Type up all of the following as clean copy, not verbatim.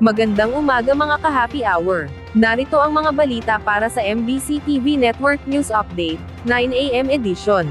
Magandang umaga mga ka-happy hour. Narito ang mga balita para sa MBC TV Network News Update, 9 AM edition.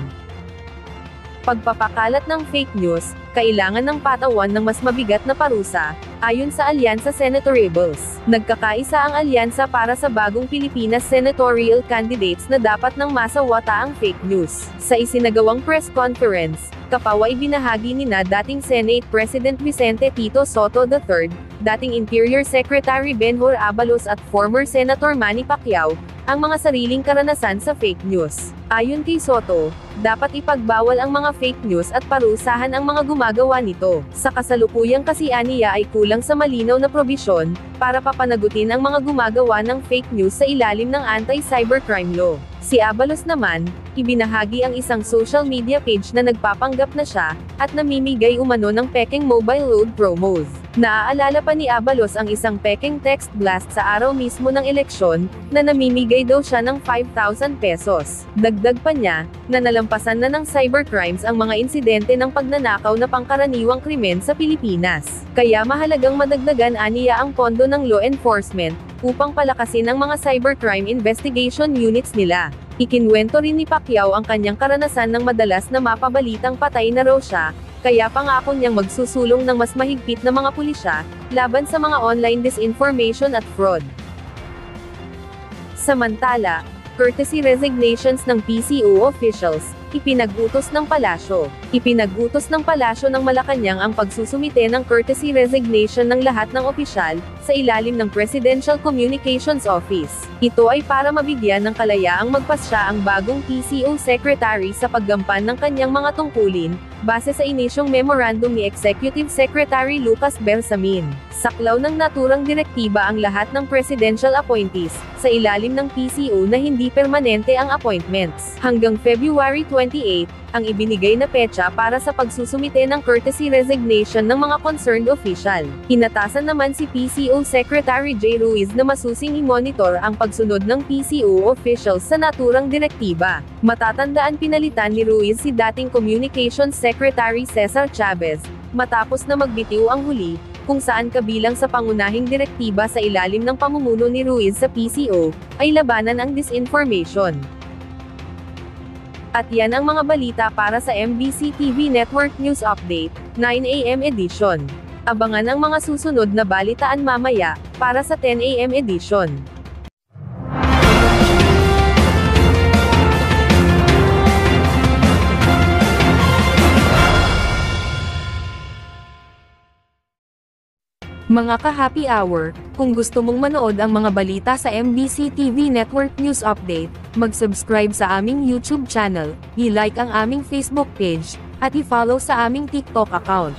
Pagpapakalat ng fake news, kailangan ng patawan ng mas mabigat na parusa, ayon sa Alyansa Senatoriables. Nagkakaisa ang alyansa para sa bagong Pilipinas senatorial candidates na dapat nang masawata ang fake news. Sa isinagawang press conference, kapawa ibinahagi nina dating Senate President Vicente Tito Sotto III, dating Interior Secretary Benhur Abalos at former Senator Manny Pacquiao, ang mga sariling karanasan sa fake news. Ayon kay Sotto, dapat ipagbawal ang mga fake news at parusahan ang mga gumagawa nito. Sa kasalukuyang kasi aniya ay kulang sa malinaw na probisyon, para papanagutin ang mga gumagawa ng fake news sa ilalim ng anti-cybercrime law. Si Abalos naman, ibinahagi ang isang social media page na nagpapanggap na siya, at namimigay umano ng pekeng mobile load promos. Naaalala pa ni Abalos ang isang pekeng text blast sa araw mismo ng eleksyon, na namimigay daw siya ng 5,000 pesos. Dagdag pa niya, na nalampasan na ng cybercrimes ang mga insidente ng pagnanakaw na pangkaraniwang krimen sa Pilipinas. Kaya mahalagang madagdagan aniya ang pondo ng law enforcement, upang palakasin ang mga cybercrime investigation units nila. Ikinwento rin ni Pacquiao ang kanyang karanasan ng madalas na mapabalitang patay na raw siya, kaya pangako niyang magsusulong ng mas mahigpit na mga pulisya, laban sa mga online disinformation at fraud. Samantala, courtesy resignations ng PCO officials, ipinag-utos ng palasyo. Ipinag-utos ng palasyo ng Malacanang ang pagsusumite ng courtesy resignation ng lahat ng opisyal, sa ilalim ng Presidential Communications Office. Ito ay para mabigyan ng kalayaang magpasya ang bagong PCO Secretary sa paggampan ng kanyang mga tungkulin, base sa inisyong memorandum ni Executive Secretary Lucas Bersamin. Saklaw ng naturang direktiba ang lahat ng presidential appointees, sa ilalim ng PCO na hindi permanente ang appointments. Hanggang February 28, ang ibinigay na petsa para sa pagsusumite ng courtesy resignation ng mga concerned official. Inatasan naman si PCO Secretary J. Ruiz na masusing i-monitor ang pagsunod ng PCO officials sa naturang direktiba. Matatandaan pinalitan ni Ruiz si dating Communications Secretary Cesar Chavez, matapos na magbitiw ang huli, kung saan kabilang sa pangunahing direktiba sa ilalim ng pamumuno ni Ruiz sa PCO, ay labanan ang disinformation. At yan ang mga balita para sa MBC TV Network News Update, 9 AM edition. Abangan ang mga susunod na balitaan mamaya, para sa 10 AM edition. Mga ka-happy hour, kung gusto mong manood ang mga balita sa MBC TV Network News Update, mag-subscribe sa aming YouTube channel, i-like ang aming Facebook page, at i-follow sa aming TikTok account.